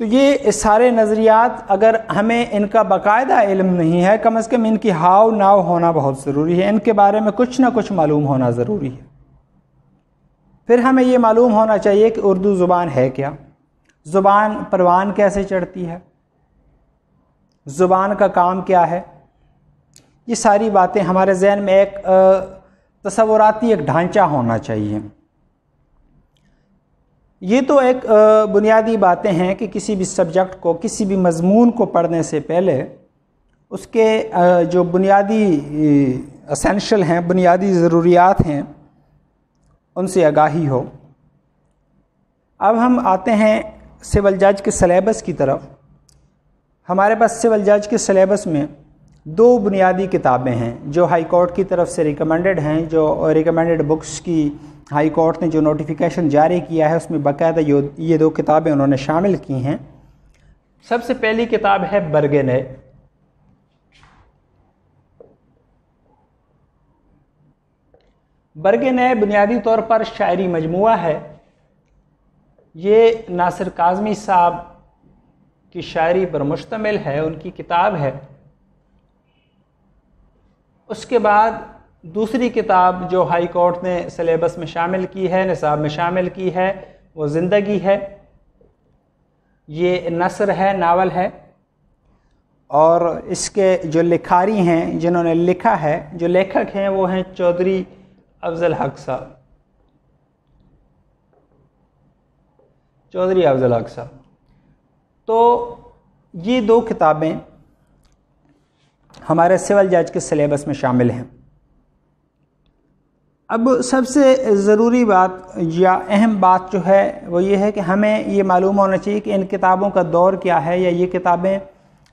تو یہ سارے نظریات اگر ہمیں ان کا باقاعدہ علم نہیں ہے، کم از کم ان کی ہاؤ ناؤ ہونا بہت ضروری ہے، ان کے بارے میں کچھ نہ کچھ معلوم ہونا ضروری ہے۔ پھر ہمیں یہ معلوم ہونا چاہیے کہ اردو زبان ہے کیا، زبان پروان کیسے چڑھتی ہے، زبان کا کام کیا ہے۔ یہ ساری باتیں ہمارے ذہن میں ایک تصوراتی ایک ڈھانچہ ہونا چاہیے۔ یہ تو ایک بنیادی باتیں ہیں کہ کسی بھی سبجیکٹ کو، کسی بھی مضمون کو پڑھنے سے پہلے اس کے جو بنیادی اسینشل ہیں، بنیادی ضروریات ہیں، ان سے آگاہی ہو۔ اب ہم آتے ہیں سول جج کے سلیبس کی طرف۔ ہمارے پاس سول جج کے سلیبس میں 2 بنیادی کتابیں ہیں جو ہائی کورٹ کی طرف سے ریکمینڈڈ ہیں، جو ریکمینڈڈ بکس کی ہائی کورٹ نے جو نوٹیفیکیشن جاری کیا ہے اس میں باقاعدہ یہ 2 کتابیں انہوں نے شامل کی ہیں۔ سب سے پہلی کتاب ہے برگ نئے۔ برگ نئے بنیادی طور پر شاعری مجموعہ ہے۔ یہ ناصر کاظمی صاحب کی شاعری پر مشتمل ہے، ان کی کتاب ہے۔ اس کے بعد دوسری کتاب جو ہائی کورٹ نے سلیبس میں شامل کی ہے، نصاب میں شامل کی ہے، وہ زندگی ہے۔ یہ نثر ہے، ناول ہے، اور اس کے جو لکھاری ہیں، جنہوں نے لکھا ہے، جو لیکھک ہیں، وہ ہیں چودھری افضل حق صاحب، چودھری افضل حق صاحب۔ تو یہ 2 کتابیں ہمارے سول جج کے سلیبس میں شامل ہیں۔ اب سب سے ضروری بات یا اہم بات جو ہے وہ یہ ہے کہ ہمیں یہ معلوم ہونا چاہیے کہ ان کتابوں کا دور کیا ہے، یا یہ کتابیں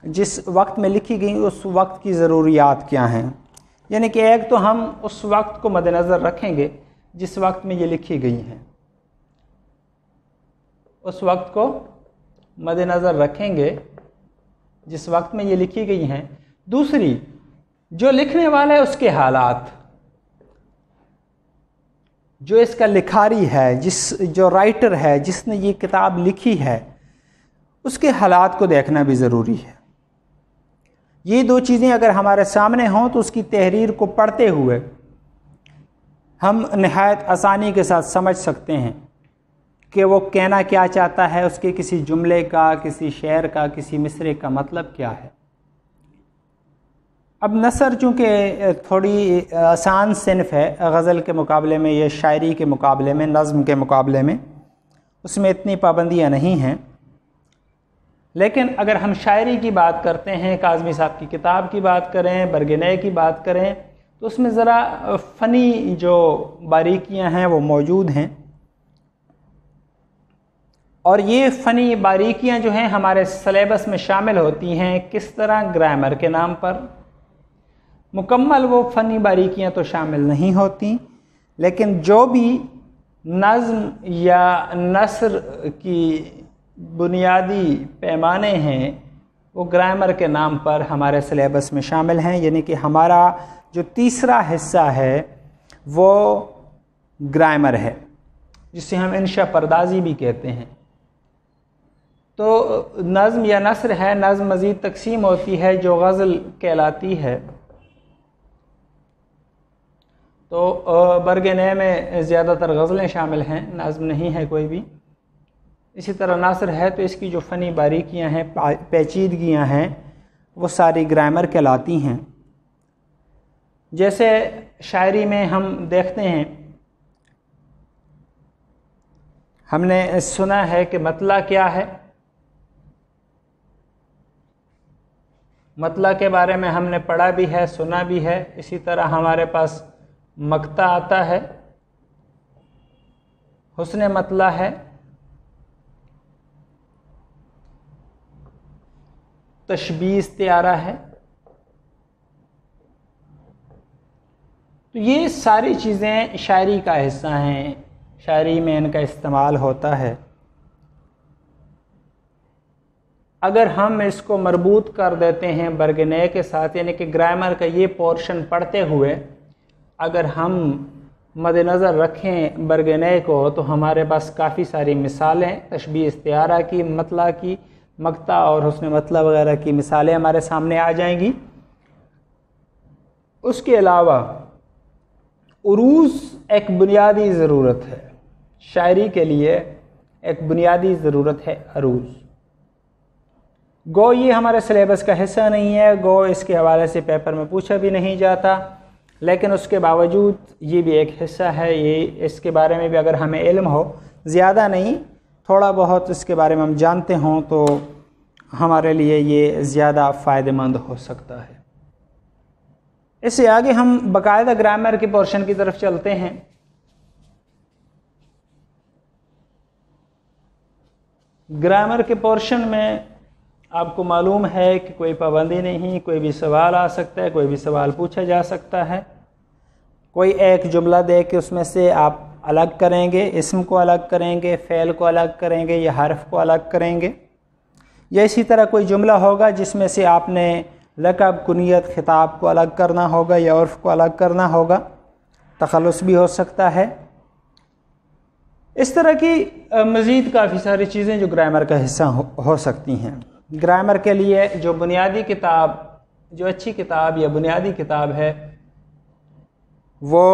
جس وقت میں لکھی گئیں اس وقت کی ضروریات کیا ہیں۔ یعنی کہ ایک تو ہم اس وقت کو مد نظر رکھیں گے جس وقت میں یہ لکھی گئی ہیں، اس وقت کو مد نظر رکھیں گے جس وقت میں یہ لکھی گئی ہیں۔ دوسری، جو لکھنے والا ہے اس کے حالات، جو اس کا لکھاری ہے، جو رائٹر ہے، جس نے یہ کتاب لکھی ہے، اس کے حالات کو دیکھنا بھی ضروری ہے۔ یہ 2 چیزیں اگر ہمارے سامنے ہوں تو اس کی تحریر کو پڑھتے ہوئے ہم نہایت آسانی کے ساتھ سمجھ سکتے ہیں کہ وہ کہنا کیا چاہتا ہے، اس کے کسی جملے کا، کسی شعر کا، کسی مصرعے کا مطلب کیا ہے۔ اب نثر چونکہ تھوڑی آسان صنف ہے غزل کے مقابلے میں، یا شاعری کے مقابلے میں، نظم کے مقابلے میں، اس میں اتنی پابندیاں نہیں ہیں۔ لیکن اگر ہم شاعری کی بات کرتے ہیں، کاظمی صاحب کی کتاب کی بات کریں، برگ نئے کی بات کریں، تو اس میں ذرا فنی جو باریکیاں ہیں وہ موجود ہیں، اور یہ فنی باریکیاں جو ہیں ہمارے سلیبس میں شامل ہوتی ہیں۔ کس طرح؟ گرامر کے نام پر۔ مکمل وہ فنی باریکیاں تو شامل نہیں ہوتی، لیکن جو بھی نظم یا نثر کی بنیادی پیمانے ہیں وہ گرامر کے نام پر ہمارے سلیبس میں شامل ہیں۔ یعنی کہ ہمارا جو تیسرا حصہ ہے وہ گرامر ہے، جسے ہم انشاء پردازی بھی کہتے ہیں۔ تو نظم یا نثر ہے، نظم مزید تقسیم ہوتی ہے جو غزل کہلاتی ہے۔ تو برگ نئے میں زیادہ تر غزلیں شامل ہیں، نظم نہیں ہے کوئی بھی۔ اسی طرح نثر ہے تو اس کی جو فنی باریکیاں ہیں، پیچیدگیاں ہیں، وہ ساری گرامر کہلاتی ہیں۔ جیسے شاعری میں ہم دیکھتے ہیں، ہم نے سنا ہے کہ مطلع کیا ہے، مطلع کے بارے میں ہم نے پڑھا بھی ہے، سنا بھی ہے۔ اسی طرح ہمارے پاس مقطع آتا ہے، حسن مطلع ہے، تشبیہ استعارہ ہے۔ تو یہ ساری چیزیں شاعری کا حصہ ہیں، شاعری میں ان کا استعمال ہوتا ہے۔ اگر ہم اس کو مربوط کر دیتے ہیں برگ نئے کے ساتھ، یعنی کہ گرامر کا یہ پورشن پڑھتے ہوئے اگر ہم مد نظر رکھیں برگ نئے کو، تو ہمارے پاس کافی ساری مثالیں تشبیہ استعارہ کی، مطلع کی، مقطع اور حسن مطلب وغیرہ کی مثالیں ہمارے سامنے آ جائیں گی۔ اس کے علاوہ عروض ایک بنیادی ضرورت ہے، شاعری کے لیے ایک بنیادی ضرورت ہے عروض۔ گو یہ ہمارے سلیبس کا حصہ نہیں ہے، گو اس کے حوالے سے پیپر میں پوچھا بھی نہیں جاتا، لیکن اس کے باوجود یہ بھی ایک حصہ ہے، یہ اس کے بارے میں بھی اگر ہمیں علم ہو، زیادہ نہیں تھوڑا بہت اس کے بارے میں ہم جانتے ہوں تو ہمارے لیے یہ زیادہ فائدہ مند ہو سکتا ہے۔ اس سے آگے ہم باقاعدہ گرامر کے پورشن کی طرف چلتے ہیں۔ گرامر کے پورشن میں آپ کو معلوم ہے کہ کوئی پابندی نہیں، کوئی بھی سوال آ سکتا ہے، کوئی بھی سوال پوچھا جا سکتا ہے۔ کوئی ایک جملہ دے کے اس میں سے آپ الگ کریں گے، اسم کو الگ کریں گے، فعل کو الگ کریں گے یا حرف کو الگ کریں گے، یا اسی طرح کوئی جملہ ہوگا جس میں سے آپ نے لقب، کنیت، خطاب کو الگ کرنا ہوگا یا عرف کو الگ کرنا ہوگا، تخلص بھی ہو سکتا ہے۔ اس طرح کی مزید کافی ساری چیزیں جو گرامر کا حصہ ہو سکتی ہیں۔ گرامر کے لیے جو بنیادی کتاب، جو اچھی کتاب یا بنیادی کتاب ہے وہ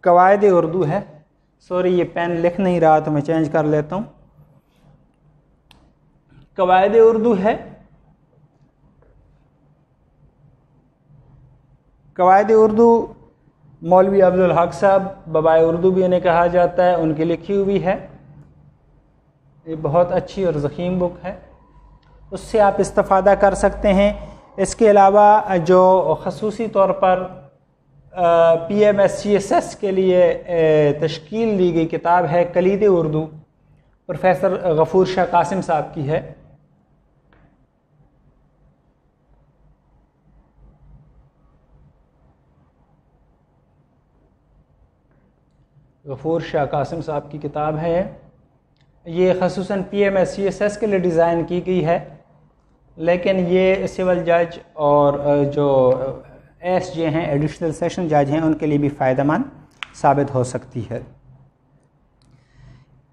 قواعد اردو ہے۔ سوری یہ پین لکھ نہیں رہا تو میں چینج کر لیتا ہوں۔ قواعد اردو ہے۔ قواعد اردو مولوی عبدالحق صاحب، بابائے اردو بھی انہیں کہا جاتا ہے، ان کی لکھی ہوئی ہے۔ یہ بہت اچھی اور ضخیم بک ہے، اس سے آپ استفادہ کر سکتے ہیں۔ اس کے علاوہ جو خصوصی طور پر PMSCSS کے لیے تشکیل دی گئی کتاب ہے کلید اردو، پروفیسر غفور شاہ قاسم صاحب کی ہے۔ غفور شاہ قاسم صاحب کی کتاب ہے یہ، خصوصاً PMSCSS کے لیے ڈیزائن کی گئی ہے، لیکن یہ سول جج اور جو SJ ہیں، ایڈیشنل سیشن جج ہیں، ان کے لیے بھی فائدہ مند ثابت ہو سکتی ہے۔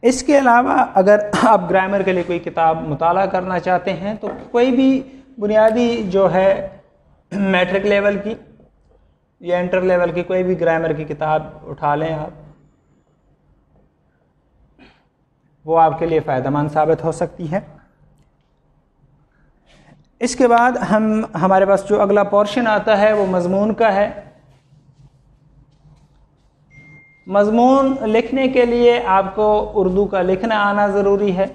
اس کے علاوہ اگر آپ گرامر کے لیے کوئی کتاب مطالعہ کرنا چاہتے ہیں تو کوئی بھی بنیادی جو ہے میٹرک لیول کی یا انٹر لیول کی کوئی بھی گرامر کی کتاب اٹھا لیں آپ، وہ آپ کے لیے فائدہ مند ثابت ہو سکتی ہے۔ اس کے بعد ہمارے پاس جو اگلا پورشن آتا ہے وہ مضمون کا ہے۔ مضمون لکھنے کے لیے آپ کو اردو کا لکھنا آنا ضروری ہے۔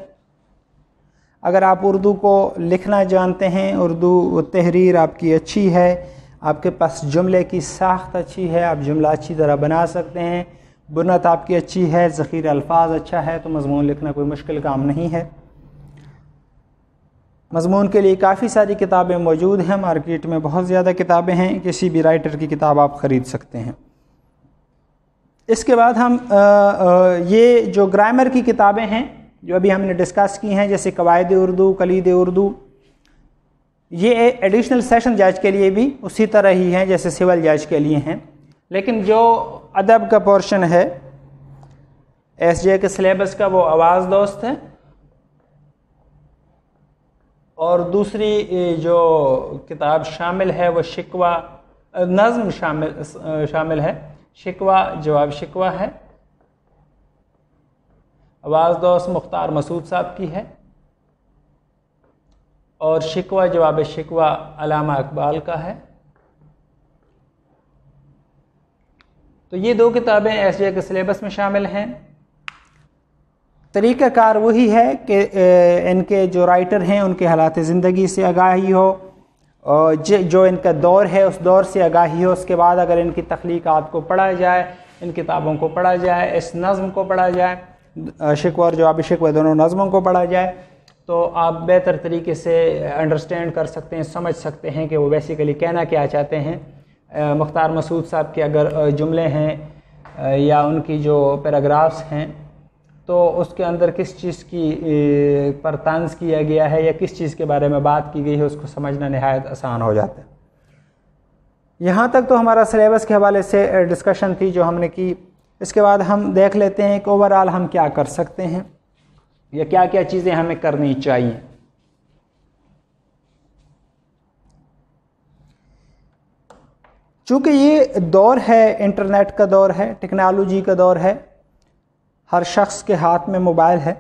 اگر آپ اردو کو لکھنا جانتے ہیں، اردو تحریر آپ کی اچھی ہے، آپ کے پاس جملے کی ساخت اچھی ہے، آپ جملہ اچھی طرح بنا سکتے ہیں، بنت آپ کی اچھی ہے، ذخیرہ الفاظ اچھا ہے، تو مضمون لکھنا کوئی مشکل کام نہیں ہے۔ مضمون کے لیے کافی ساری کتابیں موجود ہیں، مارکیٹ میں بہت زیادہ کتابیں ہیں، کسی بھی رائٹر کی کتاب آپ خرید سکتے ہیں۔ اس کے بعد ہم یہ جو گرامر کی کتابیں ہیں جو ابھی ہم نے ڈسکس کی ہیں، جیسے قواعد اردو، کلید اردو، یہ ایڈیشنل سیشن جج کے لیے بھی اسی طرح ہی ہیں جیسے سول جج کے لیے ہیں، لیکن جو ادب کا پورشن ہے SJ کے سلیبس کا وہ آواز دوست ہے، اور دوسری جو کتاب شامل ہے وہ شکوہ نظم شامل ہے، شکوہ جواب شکوہ ہے، آواز دوست مختار مسعود صاحب کی ہے، اور شکوہ جواب شکوہ علامہ اقبال کا ہے۔ تو یہ دو کتابیں SJ کے سلیبس میں شامل ہیں۔ طریقہ کار وہی ہے کہ ان کے جو رائٹر ہیں ان کے حالات زندگی سے آگاہی ہو، اور جو ان کا دور ہے اس دور سے آگاہی ہو، اس کے بعد اگر ان کی تخلیقات کو پڑھا جائے، ان کتابوں کو پڑھا جائے، اس نظم کو پڑھا جائے، شکوہ اور جواب شکوہ دونوں نظموں کو پڑھا جائے، تو آپ بہتر طریقے سے انڈرسٹینڈ کر سکتے ہیں، سمجھ سکتے ہیں کہ وہ بیسیکلی کہنا کیا چاہتے ہیں۔ مختار مسعود صاحب کے اگر جملے ہیں یا ان کی جو پیراگرافس ہیں تو اس کے اندر کس چیز کی پر طنز کیا گیا ہے یا کس چیز کے بارے میں بات کی گئی ہے، اس کو سمجھنا نہایت آسان ہو جاتا ہے۔ یہاں تک تو ہمارا سلیبس کے حوالے سے ڈسکشن تھی جو ہم نے کی۔ اس کے بعد ہم دیکھ لیتے ہیں کہ اوورآل ہم کیا کر سکتے ہیں۔ یا کیا کیا چیزیں ہمیں کرنی چاہیے۔ چونکہ یہ دور ہے، انٹرنیٹ کا دور ہے، ٹیکنالوجی کا دور ہے، ہر شخص کے ہاتھ میں موبائل ہے،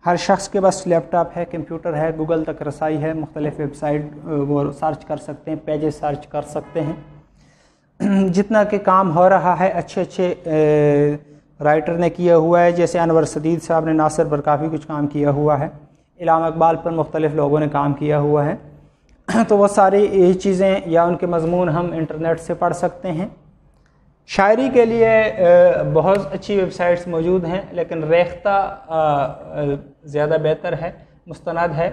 ہر شخص کے پاس لیپ ٹاپ ہے، کمپیوٹر ہے، گوگل تک رسائی ہے، مختلف ویب سائٹ وہ سرچ کر سکتے ہیں، پیجز سرچ کر سکتے ہیں۔ جتنا کہ کام ہو رہا ہے اچھے اچھے رائٹر نے کیا ہوا ہے، جیسے انور سدید صاحب نے ناصر پر کافی کچھ کام کیا ہوا ہے، علامہ اقبال پر مختلف لوگوں نے کام کیا ہوا ہے، تو وہ ساری یہ چیزیں یا ان کے مضمون ہم انٹرنیٹ سے پڑھ سکتے ہیں۔ شاعری کے لیے بہت اچھی ویب سائٹس موجود ہیں، لیکن ریختہ زیادہ بہتر ہے، مستند ہے۔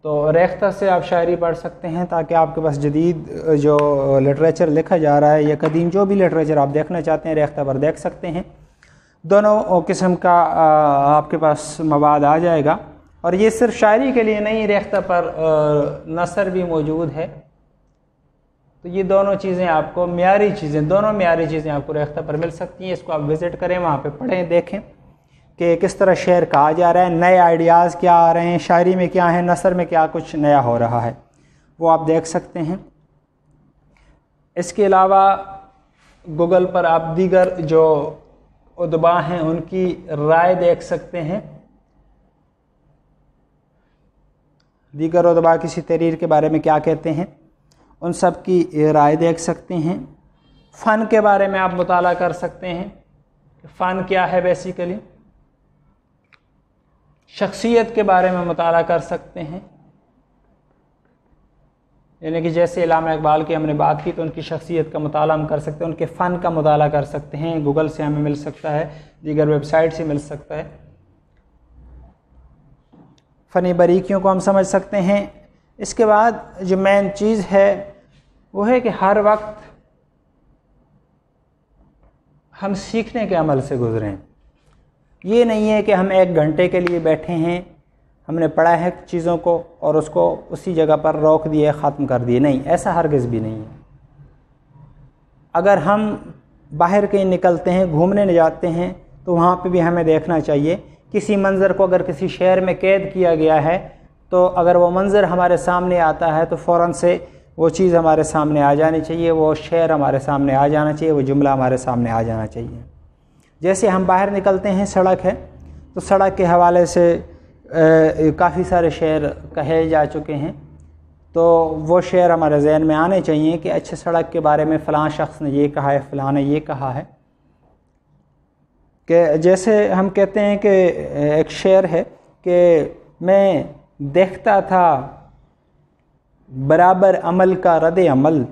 تو ریختہ سے آپ شاعری پڑھ سکتے ہیں تاکہ آپ کے پاس جدید جو لٹریچر لکھا جا رہا ہے یا قدیم جو بھی لٹریچر آپ دیکھنا چاہتے ہیں ریختہ پر دیکھ سکتے ہیں، دونوں قسم کا آپ کے پاس مواد آ جائے گا۔ اور یہ صرف شاعری کے لیے نہیں، ریختہ پر نثر بھی موجود ہے، تو یہ دونوں چیزیں آپ کو معیاری چیزیں آپ کو ریختہ پر مل سکتی ہیں۔ اس کو آپ وزٹ کریں، وہاں پہ پڑھیں، دیکھیں کہ کس طرح شعر کہا جا رہا ہے، نئے آئیڈیاز کیا آ رہے ہیں، شاعری میں کیا ہے، نثر میں کیا کچھ نیا ہو رہا ہے، وہ آپ دیکھ سکتے ہیں۔ اس کے علاوہ گوگل پر آپ دیگر جو ادبا ہیں ان کی رائے دیکھ سکتے ہیں، دیگر ادبا کسی تحریر کے بارے میں کیا کہتے ہیں، ان سب کی رائے دیکھ سکتے ہیں۔ فن کے بارے میں آپ مطالعہ کر سکتے ہیں کہ فن کیا ہے بیسیکلی، شخصیت کے بارے میں مطالعہ کر سکتے ہیں، یعنی کہ جیسے علامہ اقبال کی ہم نے بات کی تو ان کی شخصیت کا مطالعہ ہم کر سکتے ہیں، ان کے فن کا مطالعہ کر سکتے ہیں، گوگل سے ہمیں مل سکتا ہے، دیگر ویب سائٹ سے مل سکتا ہے، فنی باریکیوں کو ہم سمجھ سکتے ہیں۔ اس کے بعد جو مین چیز ہے وہ ہے کہ ہر وقت ہم سیکھنے کے عمل سے گزریں۔ یہ نہیں ہے کہ ہم 1 گھنٹے کے لیے بیٹھے ہیں، ہم نے پڑھا ہے چیزوں کو اور اس کو اسی جگہ پر روک دیے، ختم کر دیے، نہیں، ایسا ہرگز بھی نہیں ہے۔ اگر ہم باہر کہیں نکلتے ہیں، گھومنے جاتے ہیں، تو وہاں پہ بھی ہمیں دیکھنا چاہیے کسی منظر کو اگر کسی شہر میں قید کیا گیا ہے تو اگر وہ منظر ہمارے سامنے آتا ہے تو فوراً سے وہ چیز ہمارے سامنے آ جانی چاہیے، وہ شعر ہمارے سامنے آ جانا چاہیے، وہ جملہ ہمارے سامنے آ جانا چاہیے۔ جیسے ہم باہر نکلتے ہیں، سڑک ہے تو سڑک کے حوالے سے کافی سارے شعر کہے جا چکے ہیں، تو وہ شعر ہمارے ذہن میں آنے چاہیے کہ اچھے سڑک کے بارے میں فلاں شخص نے یہ کہا ہے، فلاں نے یہ کہا ہے۔ کہ جیسے ہم کہتے ہیں کہ ایک شعر ہے کہ میں دیکھتا تھا برابر عمل کا رد عمل،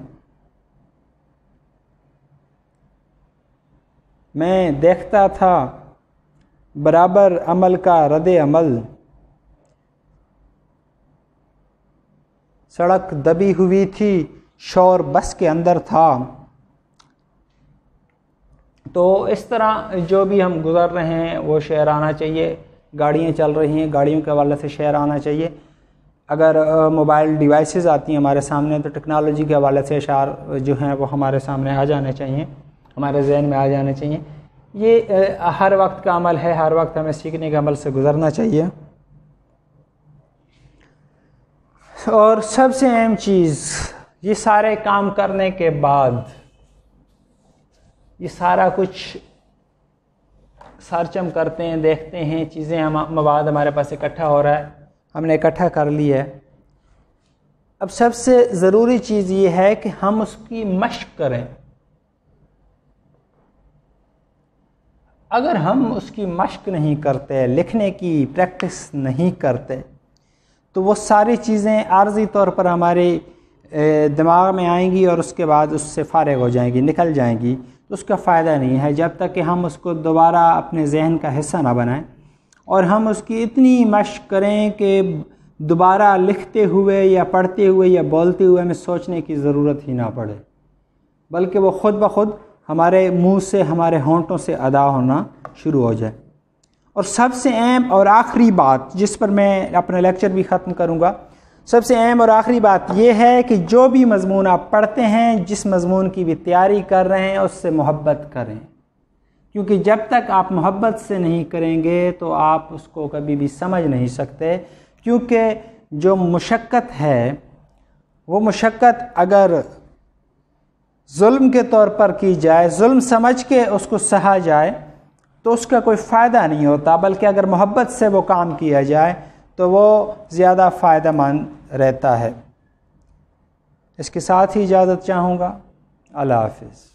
میں دیکھتا تھا برابر عمل کا رد عمل، سڑک دبی ہوئی تھی شور بس کے اندر تھا۔ تو اس طرح جو بھی ہم گزر رہے ہیں وہ شعر آنا چاہیے، گاڑیاں چل رہی ہیں، گاڑیوں کے حوالے سے شعر آنا چاہیے، اگر موبائل ڈیوائسز آتی ہیں ہمارے سامنے تو ٹیکنالوجی کے حوالے سے اشعار جو ہیں وہ ہمارے سامنے آ جانے چاہیے، ہمارے ذہن میں آ جانے چاہیے۔ یہ ہر وقت کا عمل ہے، ہر وقت ہمیں سیکھنے کے عمل سے گزرنا چاہیے۔ اور سب سے اہم چیز، یہ سارے کام کرنے کے بعد، یہ سارا کچھ سرچ ہم کرتے ہیں، دیکھتے ہیں، چیزیں مواد ہمارے پاس اکٹھا ہو رہا ہے، ہم نے اکٹھا کر لی ہے۔ اب سب سے ضروری چیز یہ ہے کہ ہم اس کی مشق کریں۔ اگر ہم اس کی مشق نہیں کرتے، لکھنے کی پریکٹس نہیں کرتے، تو وہ ساری چیزیں عارضی طور پر ہمارے دماغ میں آئیں گی اور اس کے بعد اس سے فارغ ہو جائیں گی، نکل جائیں گی، تو اس کا فائدہ نہیں ہے جب تک کہ ہم اس کو دوبارہ اپنے ذہن کا حصہ نہ بنائیں اور ہم اس کی اتنی مشق کریں کہ دوبارہ لکھتے ہوئے یا پڑھتے ہوئے یا بولتے ہوئے ہمیں سوچنے کی ضرورت ہی نہ پڑے، بلکہ وہ خود بخود ہمارے منہ سے، ہمارے ہونٹوں سے ادا ہونا شروع ہو جائے۔ اور سب سے اہم اور آخری بات جس پر میں اپنا لیکچر بھی ختم کروں گا، سب سے اہم اور آخری بات یہ ہے کہ جو بھی مضمون آپ پڑھتے ہیں، جس مضمون کی بھی تیاری کر رہے ہیں، اس سے محبت کریں، کیونکہ جب تک آپ محبت سے نہیں کریں گے تو آپ اس کو کبھی بھی سمجھ نہیں سکتے، کیونکہ جو مشقت ہے وہ مشقت اگر ظلم کے طور پر کی جائے، ظلم سمجھ کے اس کو سہا جائے تو اس کا کوئی فائدہ نہیں ہوتا، بلکہ اگر محبت سے وہ کام کیا جائے تو وہ زیادہ فائدہ مند رہتا ہے۔ اس کے ساتھ ہی اجازت چاہوں گا۔ اللہ حافظ۔